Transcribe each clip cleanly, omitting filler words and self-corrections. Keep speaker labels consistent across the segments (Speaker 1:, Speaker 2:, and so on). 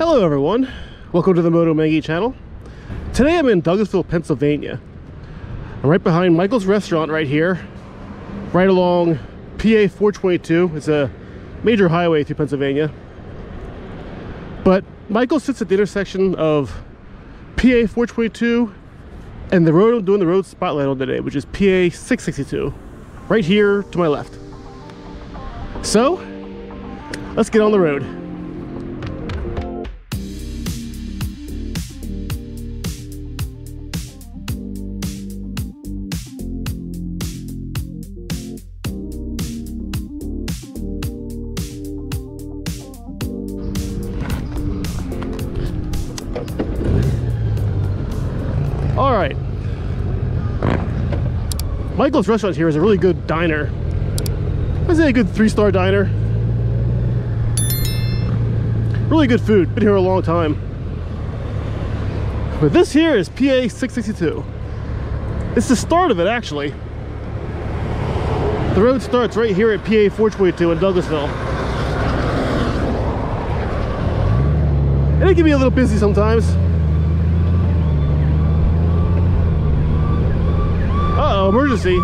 Speaker 1: Hello everyone, welcome to the Moto Mengy channel. Today I'm in Douglasville, Pennsylvania. I'm right behind Michael's restaurant right here, right along PA 422. It's a major highway through Pennsylvania. But Michael sits at the intersection of PA 422 and the road I'm doing the road spotlight on today, which is PA 662, right here to my left. So, let's get on the road. All right, Michael's restaurant here is a really good diner. I'd say a good 3-star diner. Really good food, been here a long time. But this here is PA 662. It's the start of it, actually. The road starts right here at PA 422 in Douglasville. And it can be a little busy sometimes. Uh-oh, emergency.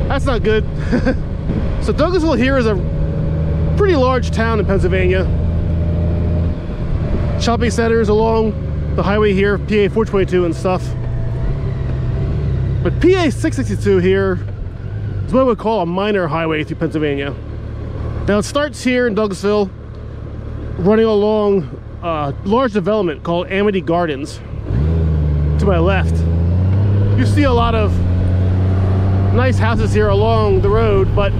Speaker 1: That's not good. So Douglasville here is a pretty large town in Pennsylvania. Shopping centers along the highway here, PA 422 and stuff. But PA 662 here is what I would call a minor highway through Pennsylvania. Now it starts here in Douglasville, running along a large development called Amity Gardens. To my left, you see a lot of nice houses here along the road, but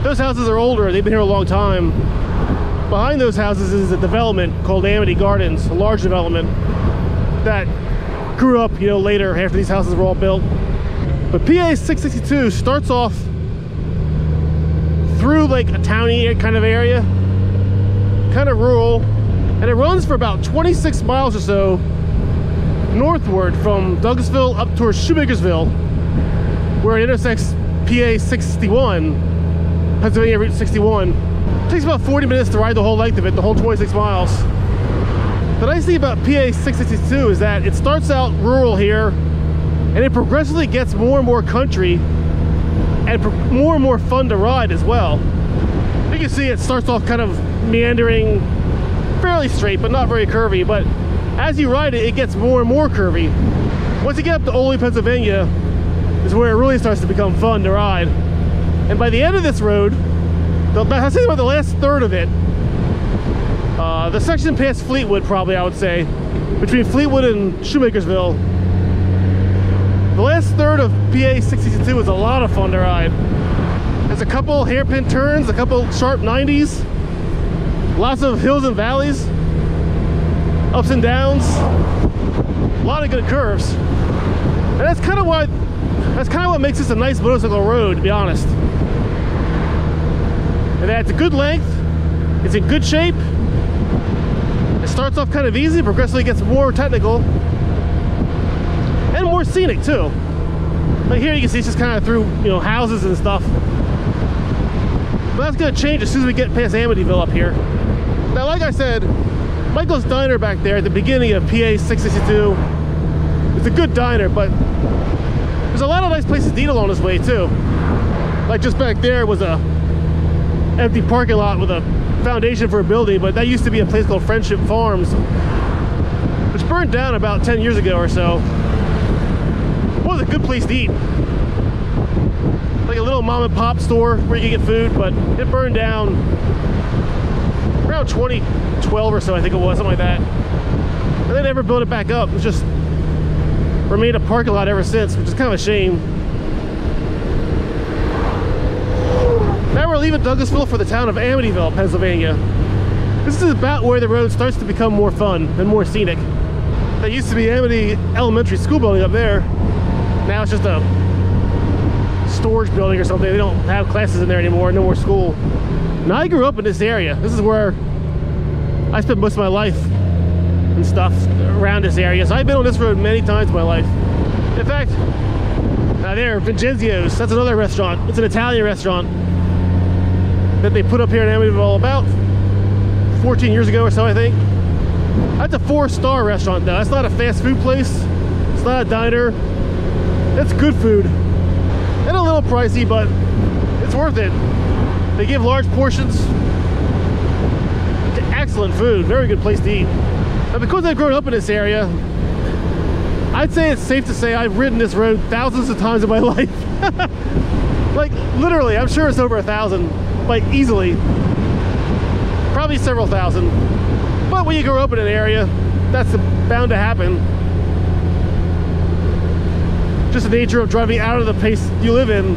Speaker 1: those houses are older. They've been here a long time. Behind those houses is a development called Amity Gardens, a large development that grew up, later after these houses were all built. But PA 662 starts off through like a towny kind of area, kind of rural, and it runs for about 26 miles or so northward from Douglasville up towards Shoemakersville, where it intersects PA 61, Pennsylvania Route 61. It takes about 40 minutes to ride the whole length of it, the whole 26 miles. The nice thing about PA 662 is that it starts out rural here, and it progressively gets more and more country, and more and more fun to ride as well. You can see it starts off kind of meandering, fairly straight, but not very curvy, but as you ride it, it gets more and more curvy. Once you get up to Oley, Pennsylvania, is where it really starts to become fun to ride. And by the end of this road, I'd say about the last third of it, the section past Fleetwood, probably I would say, between Fleetwood and Shoemakersville, the last third of PA 662 is a lot of fun to ride. There's a couple hairpin turns, a couple sharp 90s, lots of hills and valleys, ups and downs, a lot of good curves, and that's kind of what makes this a nice motorcycle road, to be honest. And that's a good length, it's in good shape, it starts off kind of easy, progressively gets more technical, and more scenic too. Like here you can see it's just kind of through houses and stuff. But that's going to change as soon as we get past Amityville up here. Now, like I said, Michael's Diner back there at the beginning of PA 662. It's a good diner, but there's a lot of nice places to eat along this way too. Like just back there was a empty parking lot with a foundation for a building, but that used to be a place called Friendship Farms, which burned down about 10 years ago or so. It was a good place to eat. Like a little mom and pop store where you can get food, but it burned down around 2012 or so, I think it was, something like that. And they never built it back up. It's just remained a parking lot ever since, which is kind of a shame. Now we're leaving Douglasville for the town of Amityville, Pennsylvania. This is about where the road starts to become more fun and more scenic. That used to be Amity Elementary School building up there. Now it's just a storage building or something. They don't have classes in there anymore, no more school. Now I grew up in this area. This is where I spent most of my life and stuff around this area. So I've been on this road many times in my life. In fact, there, Vincenzio's, that's another restaurant. It's an Italian restaurant. that they put up here in Amityville about 14 years ago or so, I think. That's a 4-star restaurant though. That's not a fast food place. It's not a diner. That's good food. And a little pricey, but it's worth it. They give large portions. Excellent food. Very good place to eat. Now, because I've grown up in this area, I'd say it's safe to say I've ridden this road thousands of times in my life. Like, literally, I'm sure it's over 1,000. Like, easily. Probably several thousand. But when you grow up in an area, that's bound to happen. Just the nature of driving out of the place you live in.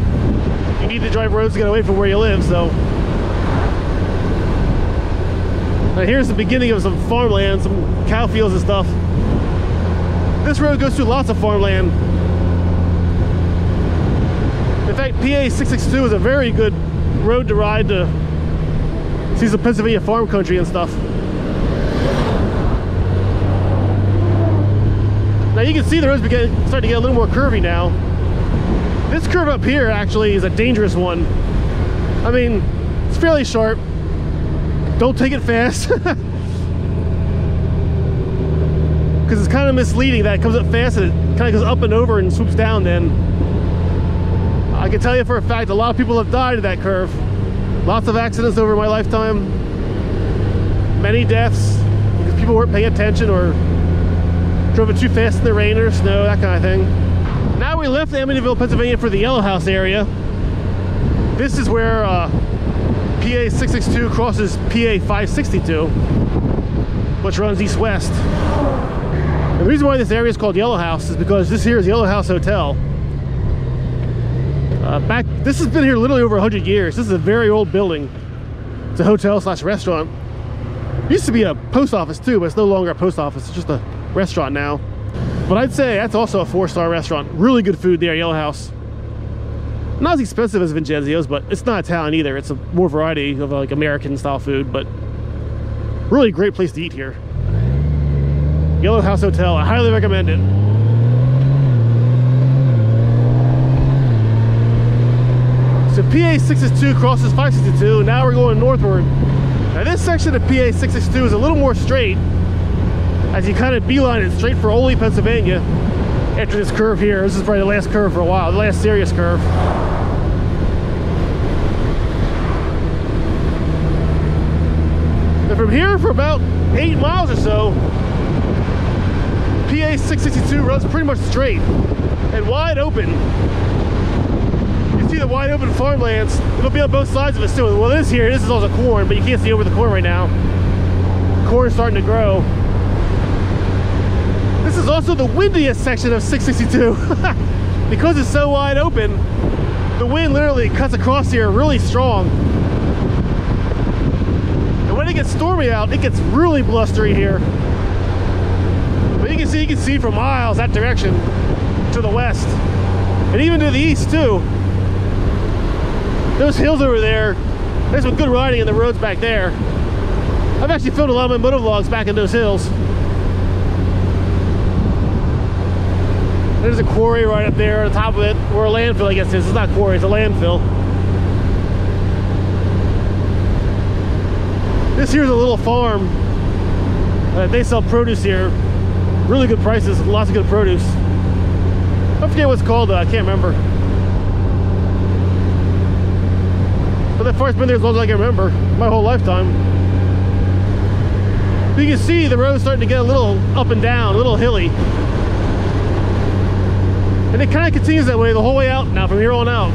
Speaker 1: You need to drive roads to get away from where you live, so. Now here's the beginning of some farmland, some cow fields and stuff. This road goes through lots of farmland. In fact, PA 662 is a very good road to ride to see some Pennsylvania farm country and stuff. Now you can see the road's starting to get a little more curvy now. This curve up here actually is a dangerous one. I mean, it's fairly sharp. Don't take it fast. Because it's kind of misleading that it comes up fast and it kind of goes up and over and swoops down then. I can tell you for a fact a lot of people have died at that curve. Lots of accidents over my lifetime. Many deaths because people weren't paying attention or drove it too fast in the rain or snow, that kind of thing. Now we left Amityville, Pennsylvania for the Yellow House area. This is where PA 662 crosses PA 562, which runs east-west. The reason why this area is called Yellow House is because this here is Yellow House Hotel. This has been here literally over 100 years. This is a very old building. It's a hotel slash restaurant. It used to be a post office too, but it's no longer a post office. It's just a restaurant now. But I'd say that's also a 4-star restaurant. Really good food there, Yellow House. Not as expensive as Vincenzio's, but it's not Italian either. It's a more variety of like American style food, but really great place to eat here. Yellow House Hotel, I highly recommend it. So PA 662 crosses 562, now we're going northward. Now this section of PA 662 is a little more straight, as you kind of beeline it straight for Oley, Pennsylvania, after this curve here. This is probably the last curve for a while, the last serious curve. And from here for about 8 miles or so, PA 662 runs pretty much straight and wide open. You see the wide open farmlands. It'll be on both sides of us too. Well, this here, this is also corn, but you can't see over the corn right now. Corn's starting to grow. This is also the windiest section of 662. Because it's so wide open, the wind literally cuts across here really strong. And when it gets stormy out, it gets really blustery here. But you can see for miles that direction to the west. And even to the east too. Those hills over there, there's some good riding in the roads back there. I've actually filmed a lot of my motovlogs back in those hills. There's a quarry right up there on the top of it, or a landfill, I guess it is. It's not a quarry, it's a landfill. This here's a little farm. They sell produce here. Really good prices, lots of good produce. I forget what it's called though, I can't remember. But that farm's been there as long as I can remember, my whole lifetime. But you can see the road's starting to get a little up and down, a little hilly. And it kind of continues that way the whole way out now, from here on out.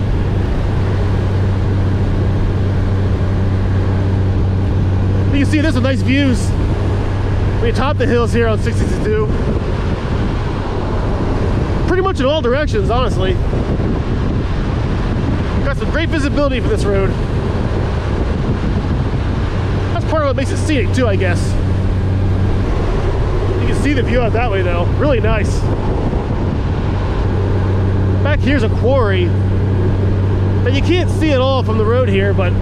Speaker 1: You can see there's some nice views when you top the hills here on 662. Pretty much in all directions, honestly. Got some great visibility for this road. That's part of what makes it scenic too, I guess. You can see the view out that way though. Really nice. Back here's a quarry that you can't see at all from the road here, but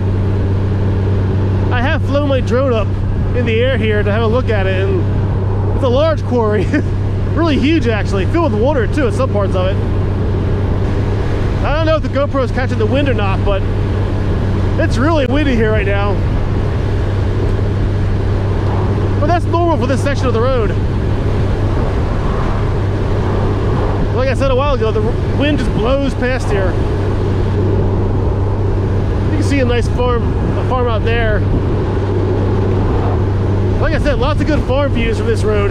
Speaker 1: I have flown my drone up in the air here to have a look at it, and it's a large quarry. Really huge actually, filled with water too at some parts of it. I don't know if the GoPro is catching the wind or not, but It's really windy here right now. But that's normal for this section of the road. Like I said a while ago, the wind just blows past here. You can see a nice farm out there. Like I said, lots of good farm views from this road.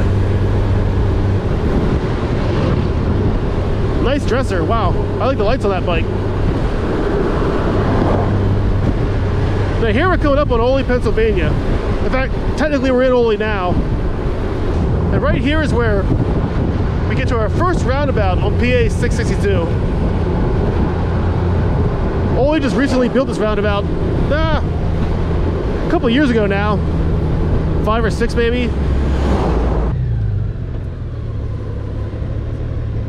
Speaker 1: Nice dresser, wow. I like the lights on that bike. Now here we're coming up on Oley, Pennsylvania. In fact, technically we're in Oley now. And right here is where we get to our first roundabout on PA 662. Oley just recently built this roundabout a couple of years ago now. 5 or 6 maybe.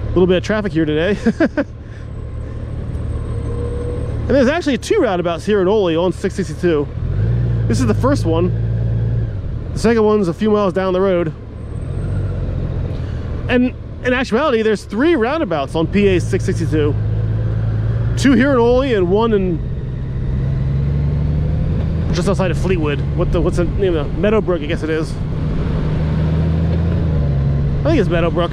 Speaker 1: A little bit of traffic here today. And there's actually 2 roundabouts here in Oley on 662. This is the first one. The second one's a few miles down the road. And in actuality, there's 3 roundabouts on PA 662. 2 here in Oley and 1 in just outside of Fleetwood. What's the name of it? Meadowbrook, I guess it is. I think it's Meadowbrook.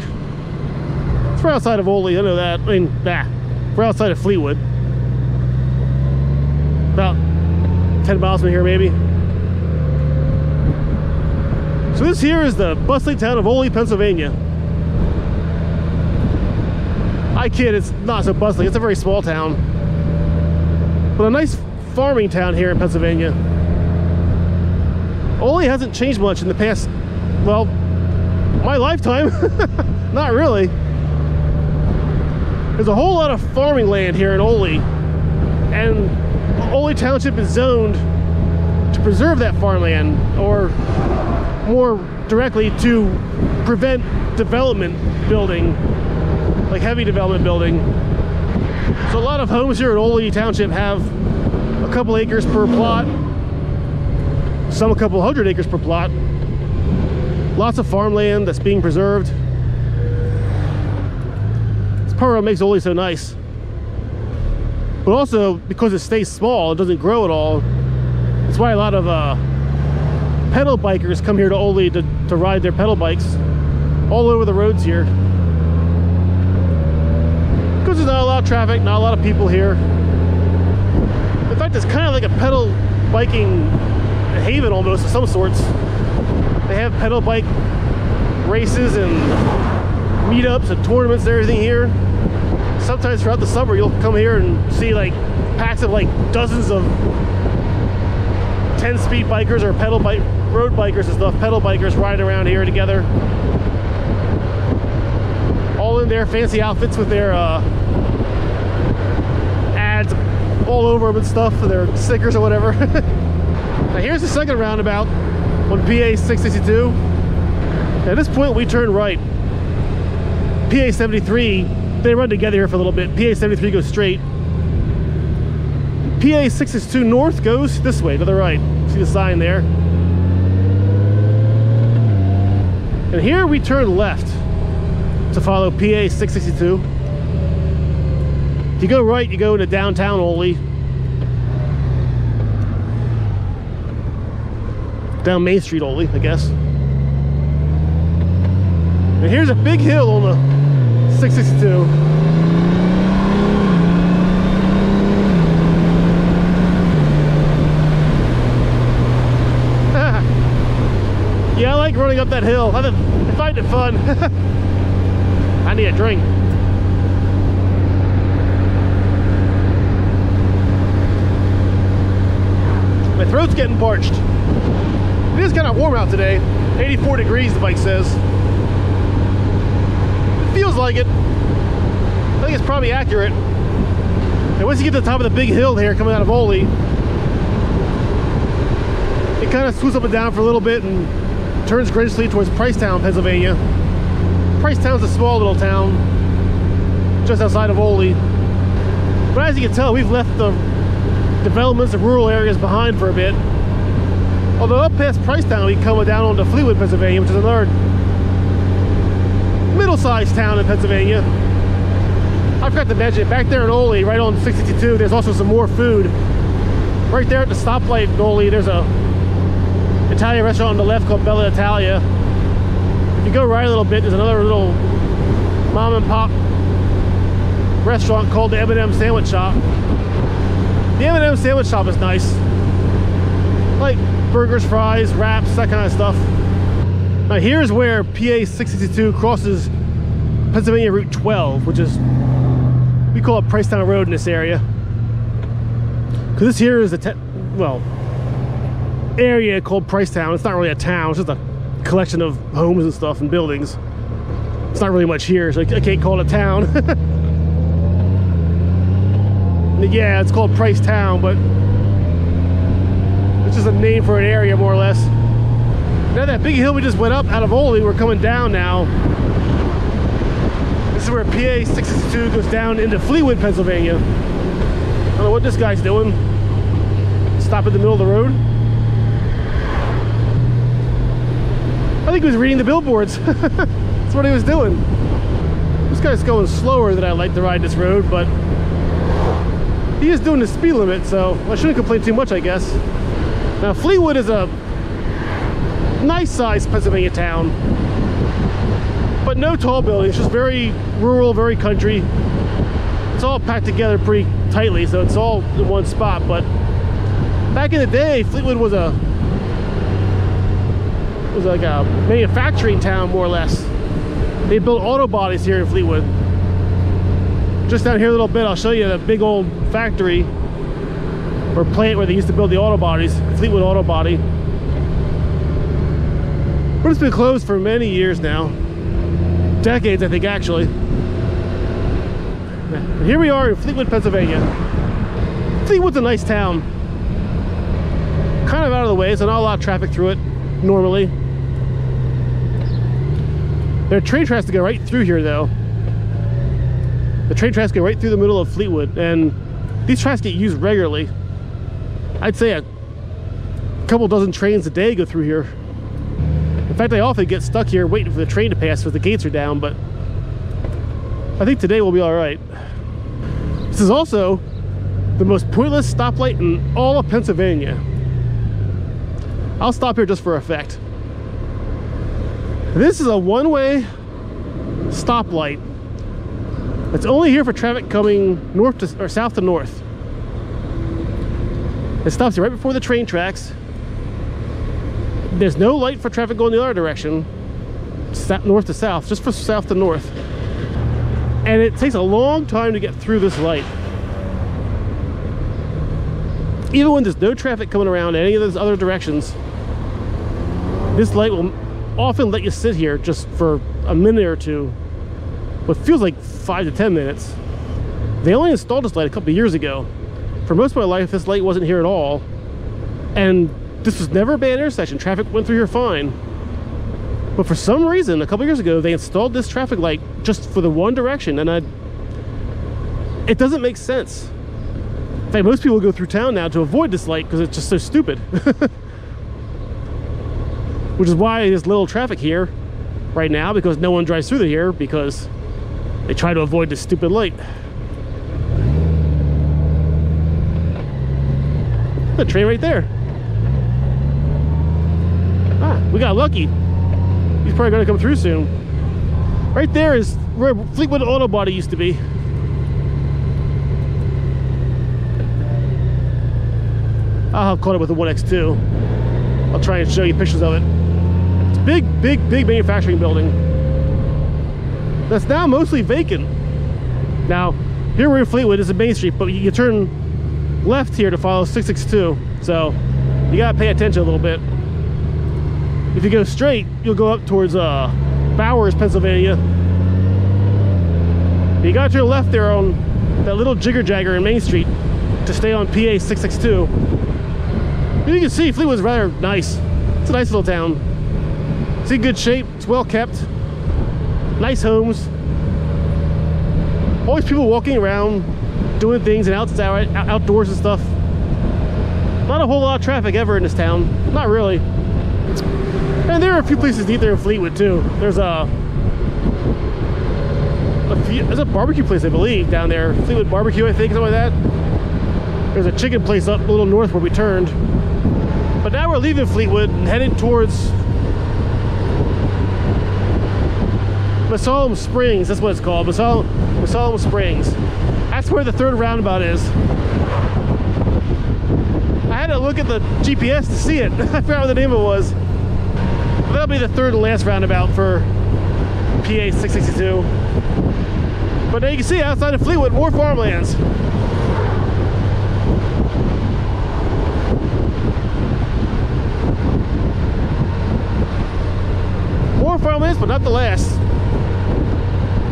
Speaker 1: It's right outside of Oley, I know that. I mean, right outside of Fleetwood. About 10 miles from here, maybe. So this here is the bustling town of Oley, Pennsylvania. I kid, it's not so bustling. It's a very small town. But a nice farming town here in Pennsylvania. Oley hasn't changed much in the past, well, my lifetime. Not really. There's a whole lot of farming land here in Oley, and Oley Township is zoned to preserve that farmland, or more directly to prevent development building, like heavy development building. So a lot of homes here in Oley Township have a couple acres per plot, some a couple hundred acres per plot. Lots of farmland that's being preserved. It's part of what makes Oley so nice. But also, because it stays small, it doesn't grow at all. That's why a lot of pedal bikers come here to Oley to ride their pedal bikes all over the roads here. Because there's not a lot of traffic, not a lot of people here. In fact, it's kind of like a pedal biking haven almost of some sorts. They have pedal bike races and meetups and tournaments and everything here. Sometimes throughout the summer you'll come here and see like packs of like dozens of 10-speed bikers or pedal bike road bikers and stuff, pedal bikers riding around here together. All in their fancy outfits with their ads all over them and stuff, their stickers or whatever. Now here's the second roundabout on PA 662. At this point we turn right. PA 73, they run together here for a little bit. PA 73 goes straight. PA 662 north goes this way to the right. See the sign there? And here we turn left to follow PA 662. If you go right, you go into downtown Oley. Down Main Street Oley, I guess. And here's a big hill on the 662. Yeah, I like running up that hill. I find it fun. I need a drink. My throat's getting parched. It is kind of warm out today. 84 degrees, the bike says. It feels like it. I think it's probably accurate. And once you get to the top of the big hill here coming out of Oley, it kind of swoops up and down for a little bit and turns gracefully towards Pricetown, Pennsylvania. Pricetown's a small little town just outside of Oley. But as you can tell, we've left the developments and rural areas behind for a bit. Although up past Pricetown, we come down onto Fleetwood, Pennsylvania, which is another middle-sized town in Pennsylvania. I forgot to mention, back there in Oley, right on 662, there's also some more food. Right there at the stoplight in Oley, there's a Italian restaurant on the left called Bella Italia. If you go right a little bit, there's another little mom and pop restaurant called the M&M Sandwich Shop. The M&M Sandwich Shop is nice. Like burgers, fries, wraps, that kind of stuff. Now here's where PA 662 crosses Pennsylvania Route 12, which is, we call it Pricetown Road in this area. Because this here is a, area called Pricetown. It's not really a town, it's just a collection of homes and stuff and buildings. It's not really much here, so I can't call it a town. Yeah, it's called Pricetown, but it's just a name for an area, more or less. Now that big hill we just went up out of Oley, we're coming down now. This is where PA 662 goes down into Fleetwood, Pennsylvania. I don't know what this guy's doing. Stop in the middle of the road. I think he was reading the billboards. That's what he was doing. This guy's going slower than I like to ride this road, but he is doing the speed limit, so I shouldn't complain too much, I guess. Now, Fleetwood is a nice-sized Pennsylvania town, but no tall buildings, just very rural, very country. It's all packed together pretty tightly, so it's all in one spot. But back in the day, Fleetwood was like a manufacturing town, more or less. They built auto bodies here in Fleetwood. Just down here a little bit, I'll show you the big old factory or plant where they used to build the auto bodies, Fleetwood Auto Body. But it's been closed for many years now. Decades, I think, actually. Here we are in Fleetwood, Pennsylvania. Fleetwood's a nice town. Kind of out of the way, so not a lot of traffic through it, normally. There are train tracks to go right through here, though. The train tracks go right through the middle of Fleetwood, and these tracks get used regularly. I'd say a couple dozen trains a day go through here. In fact, I often get stuck here waiting for the train to pass because the gates are down, but I think today we'll be all right. This is also the most pointless stoplight in all of Pennsylvania. I'll stop here just for effect. This is a one-way stoplight. It's only here for traffic coming north to, or south to north. It stops here right before the train tracks. There's no light for traffic going the other direction, north to south, just for south to north. And it takes a long time to get through this light. Even when there's no traffic coming around any of those other directions, this light will often let you sit here just for a minute or two. What feels like 5 to 10 minutes. They only installed this light a couple of years ago. For most of my life, this light wasn't here at all. And this was never a bad intersection. Traffic went through here fine. But for some reason, a couple years ago, they installed this traffic light just for the one direction, and it doesn't make sense. In fact, most people go through town now to avoid this light because it's just so stupid. Which is why there's little traffic here right now, because no one drives through here because they try to avoid this stupid light. The train right there. Ah, we got lucky. He's probably gonna come through soon. Right there is where Fleetwood Auto Body used to be. I'll have caught it with the 1X2. I'll try and show you pictures of it. It's a big manufacturing building that's now mostly vacant. Now, here we're in Fleetwood, it's a main street, but you turn left here to follow 662, so you gotta pay attention a little bit. If you go straight, you'll go up towards Bowers, Pennsylvania. But you gotta turn left there on that little jigger-jagger in Main Street to stay on PA 662. You can see Fleetwood's rather nice. It's a nice little town. It's in good shape, it's well kept. Nice homes. Always people walking around, doing things and outdoors and stuff. Not a whole lot of traffic ever in this town. Not really. And there are a few places neat there in Fleetwood too. There's a barbecue place, I believe, down there. Fleetwood Barbecue, I think, something like that. There's a chicken place up a little north where we turned. But now we're leaving Fleetwood and heading towards Moto Springs. That's what it's called, Moto Springs. That's where the third roundabout is. I had to look at the GPS to see it. I forgot what the name of it was. But that'll be the third and last roundabout for PA 662. But now you can see outside of Fleetwood, more farmlands. More farmlands, but not the last.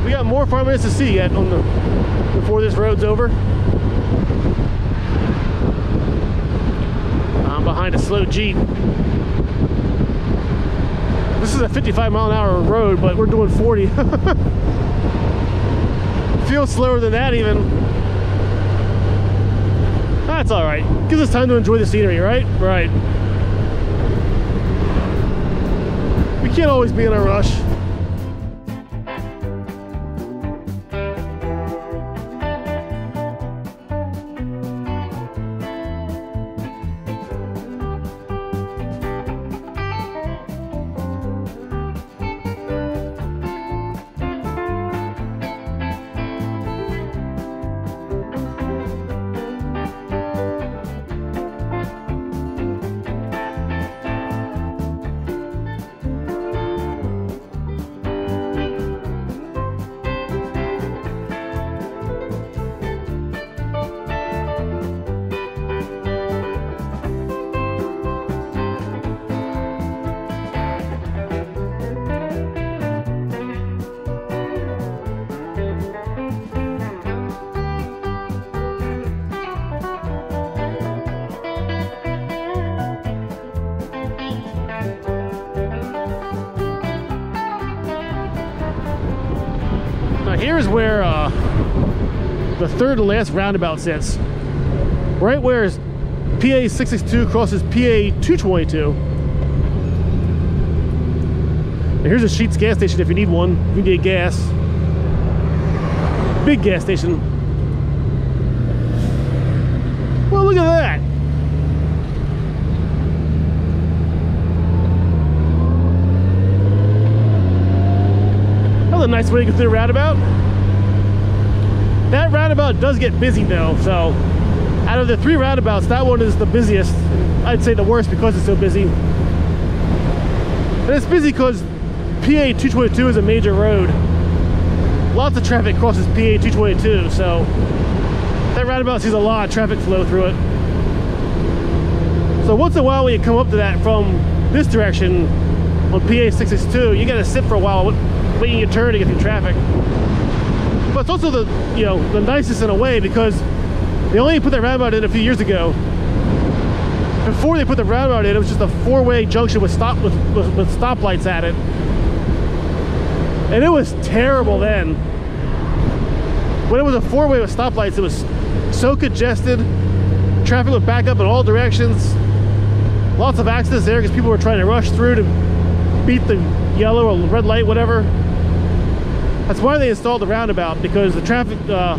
Speaker 1: We got more farmlands to see yet on before this road's over. I'm behind a slow Jeep. This is a 55-mile-an-hour road, but we're doing 40. Feels slower than that even. That's all right. Gives us time to enjoy the scenery, right? Right. We can't always be in a rush. Here's where the third and last roundabout sits. Right where PA 662 crosses PA 222. And here's a Sheetz gas station if you need one. If you need gas. Big gas station. Well, look at that. That's a nice way to get through the roundabout. That roundabout does get busy though, so out of the three roundabouts, that one is the busiest. I'd say the worst because it's so busy. And it's busy because PA 222 is a major road. Lots of traffic crosses PA 222, so that roundabout sees a lot of traffic flow through it. So once in a while when you come up to that from this direction on PA 662, you gotta sit for a while waiting your turn to get through traffic. But it's also the nicest in a way because they only put that roundabout in a few years ago. Before they put the roundabout in, it was just a four-way junction with stoplights at it. And it was terrible then. When it was a four-way with stoplights, it was so congested. Traffic would back up in all directions. Lots of accidents there because people were trying to rush through to beat the yellow or red light, whatever. That's why they installed the roundabout, because the traffic, the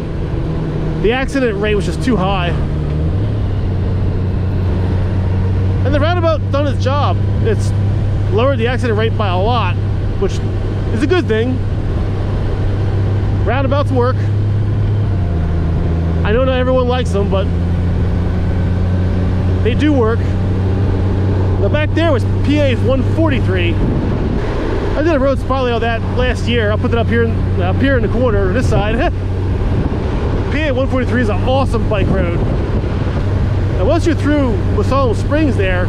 Speaker 1: accident rate was just too high. And the roundabout done its job. It's lowered the accident rate by a lot, which is a good thing. Roundabouts work. I know not everyone likes them, but they do work. The back there was PA 143. I did a road spotlight on that last year. I'll put that up here in the corner, this side. PA 143 is an awesome bike road. And once you're through Moto Springs there,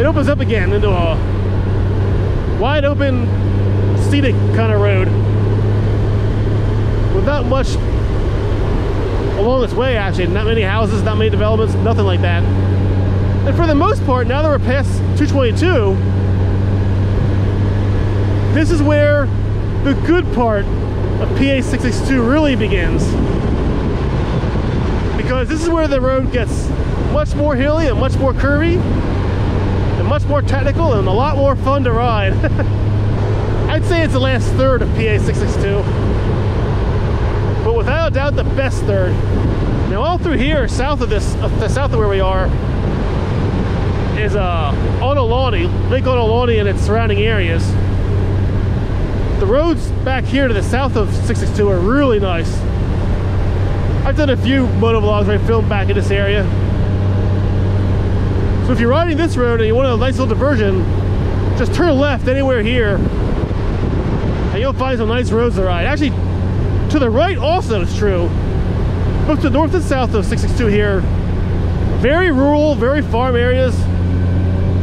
Speaker 1: it opens up again into a wide open, scenic kind of road. With not much along its way, actually. Not many houses, not many developments, nothing like that. And for the most part, now that we're past 222, this is where the good part of PA 662 really begins. Because this is where the road gets much more hilly and much more curvy and much more technical and a lot more fun to ride. I'd say it's the last third of PA 662. But without a doubt, the best third. Now all through here, south of where we are, is Lake Oneonta and its surrounding areas. The roads back here to the south of 662 are really nice. I've done a few motovlogs where I filmed back in this area. So if you're riding this road and you want a nice little diversion, just turn left anywhere here and you'll find some nice roads to ride. Actually, to the right also is true. Both to the north and south of 662 here, very rural, very farm areas,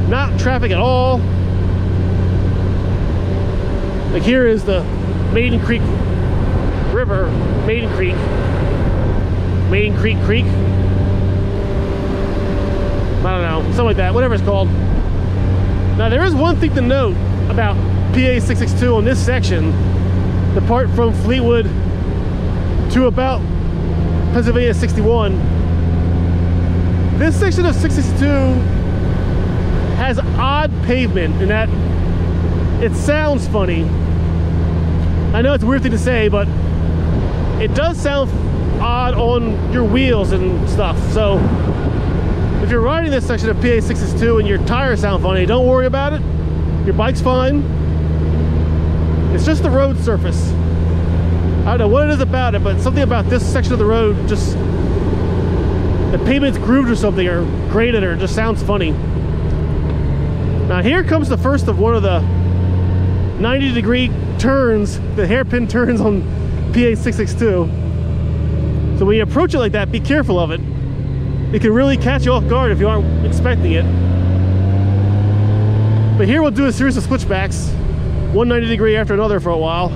Speaker 1: not traffic at all. Like here is the Maiden Creek River, Maiden Creek Creek. I don't know, something like that, whatever it's called. Now there is one thing to note about PA 662 on this section, the part from Fleetwood to about Pennsylvania 61. This section of 662 has odd pavement in that it sounds funny. I know it's a weird thing to say, but it does sound odd on your wheels and stuff. So if you're riding this section of PA 662 and your tires sound funny, don't worry about it. Your bike's fine. It's just the road surface. I don't know what it is about it, but something about this section of the road, just the pavement's grooved or something, or graded, or just sounds funny. Now here comes the first of one of the 90-degree turns, the hairpin turns on PA 662. So when you approach it like that, be careful of it. It can really catch you off guard if you aren't expecting it. But here we'll do a series of switchbacks, one 90-degree after another for a while.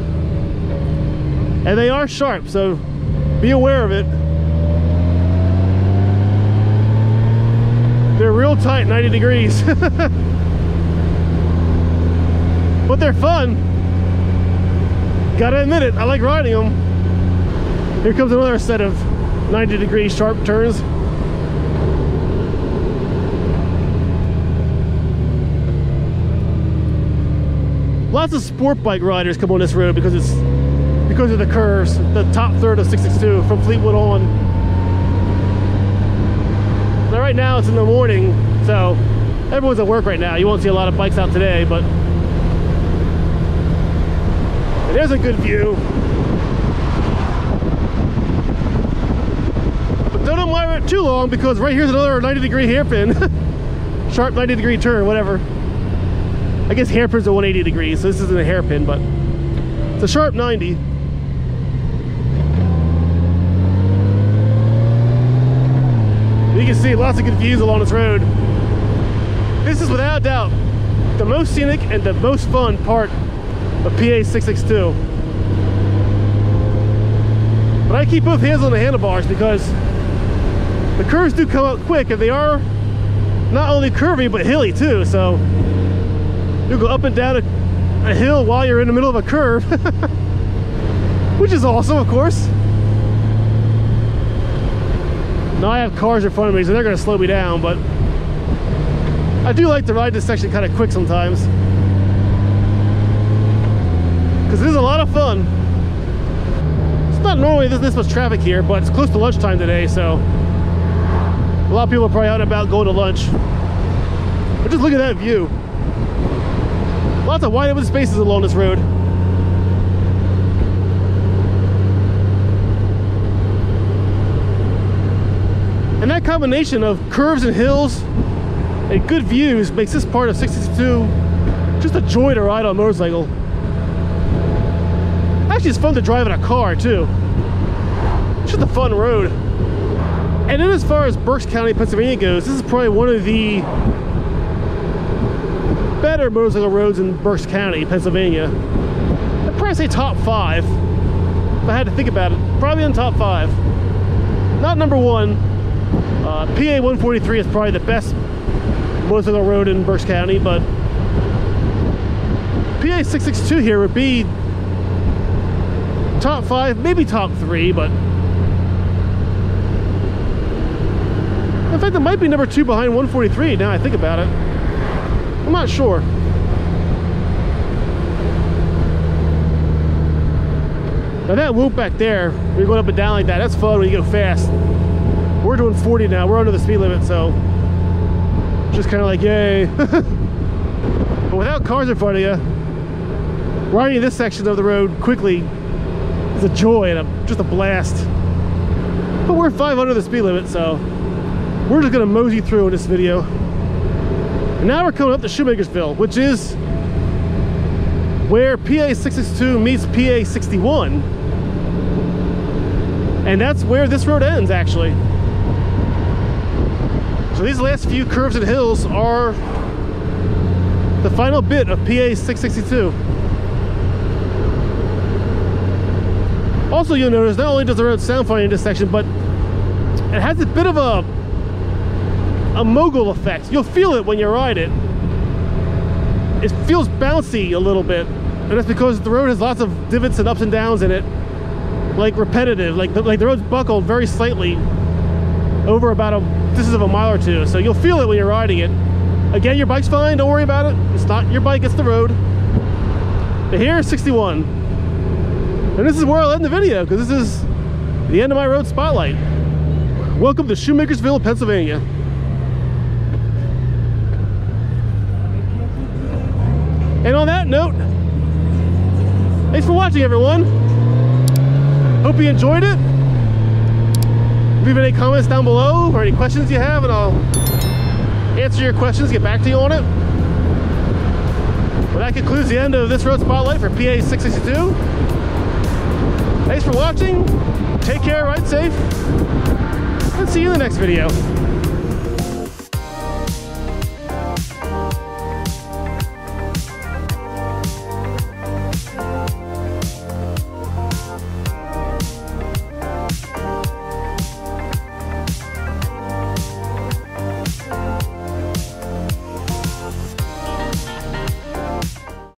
Speaker 1: And they are sharp, so be aware of it. They're real tight 90 degrees. But they're fun. Gotta admit it, I like riding them. Here comes another set of 90-degree sharp turns. Lots of sport bike riders come on this road because of the curves, the top third of 662 from Fleetwood on. Now right now it's in the morning, so everyone's at work right now. You won't see a lot of bikes out today, but there's a good view. But don't admire it too long, because right here's another 90-degree hairpin. Sharp 90-degree turn, whatever. I guess hairpins are 180 degrees, so this isn't a hairpin, but it's a sharp 90. You can see lots of good views along this road. This is without a doubt the most scenic and the most fun part of PA 662. But I keep both hands on the handlebars because the curves do come out quick, and they are not only curvy but hilly too, so you'll go up and down a hill while you're in the middle of a curve. Which is awesome, of course. Now I have cars in front of me, so they're going to slow me down, but I do like to ride this section kind of quick sometimes, because it is a lot of fun. It's not normally this much traffic here, but it's close to lunchtime today, so a lot of people are probably out and about going to lunch. But just look at that view. Lots of wide open spaces along this road. And that combination of curves and hills and good views makes this part of 662 just a joy to ride on a motorcycle. Actually, it's fun to drive in a car too. It's just a fun road. And then as far as Berks County, Pennsylvania goes, this is probably one of the better motorcycle roads in Berks County, Pennsylvania. I'd probably say top 5. If I had to think about it, probably in top 5. Not number 1. PA 143 is probably the best motorcycle road in Berks County, but PA 662 here would be top 5, maybe top 3, but in fact it might be number 2 behind 143 now I think about it. I'm not sure. Now that whoop back there, when you're going up and down like that, that's fun when you go fast. We're doing 40 now. We're under the speed limit, so just kind of like, yay. But without cars in front of you, riding this section of the road quickly is a joy and just a blast. But we're 5 under the speed limit, so we're just gonna mosey through in this video. And now we're coming up to Shoemakersville, which is where PA 662 meets PA 61. And that's where this road ends, actually. So these last few curves and hills are the final bit of PA 662. Also, you'll notice not only does the road sound funny in this section, but it has a bit of a mogul effect. You'll feel it when you ride it. It feels bouncy a little bit, and that's because the road has lots of divots and ups and downs in it, like repetitive, like the road's buckled very slightly over about a distance of a mile or two, so you'll feel it when you're riding it. Again, your bike's fine, don't worry about it. It's not your bike, it's the road. But here is 61, and this is where I'll end the video, because this is the end of my road spotlight. Welcome to Shoemakersville, Pennsylvania. And on that note, thanks for watching, everyone. Hope you enjoyed it. Leave any comments down below or any questions you have, and I'll answer your questions, get back to you on it. Well, that concludes the end of this road spotlight for PA 662. Thanks for watching. Take care, ride safe, and see you in the next video.